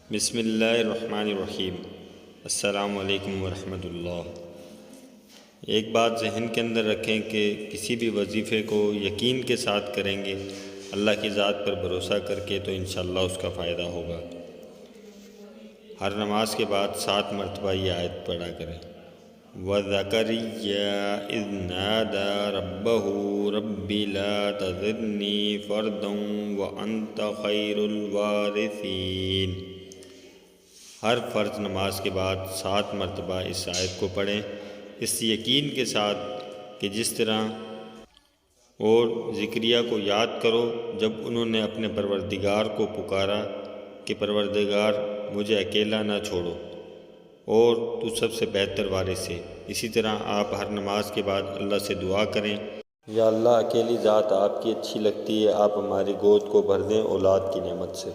बिस्मिल्लाहिर्रहमानिर्रहीम। अस्सलामु अलैकुम वरहमतुल्लाह। एक बात जहन के अंदर रखें कि किसी भी वजीफ़े को यकीन के साथ करेंगे, अल्लाह की ज़ात पर भरोसा करके, तो इंशाअल्लाह उसका फ़ायदा होगा। हर नमाज के बाद 7 मरतबा ये आयत पढ़ा करें। वज़करिया इज़ नादा रब्बहू रब्बी ला तज़िरनी फ़र्दन व अंत खैरुल वारिसीन। हर फ़र्ज़ नमाज के बाद 7 मरतबा इस आयत को पढ़ें, इस यकीन के साथ कि जिस तरह और ज़िक्रिया को याद करो जब उन्होंने अपने परवरदिगार को पुकारा कि परवरदिगार मुझे अकेला ना छोड़ो और तू सबसे बेहतर वारिस है। इसी तरह आप हर नमाज के बाद अल्लाह से दुआ करें, या अल्लाह अकेली ज़ात आपकी अच्छी लगती है, आप हमारी गोद को भर दें औलाद की नेमत से।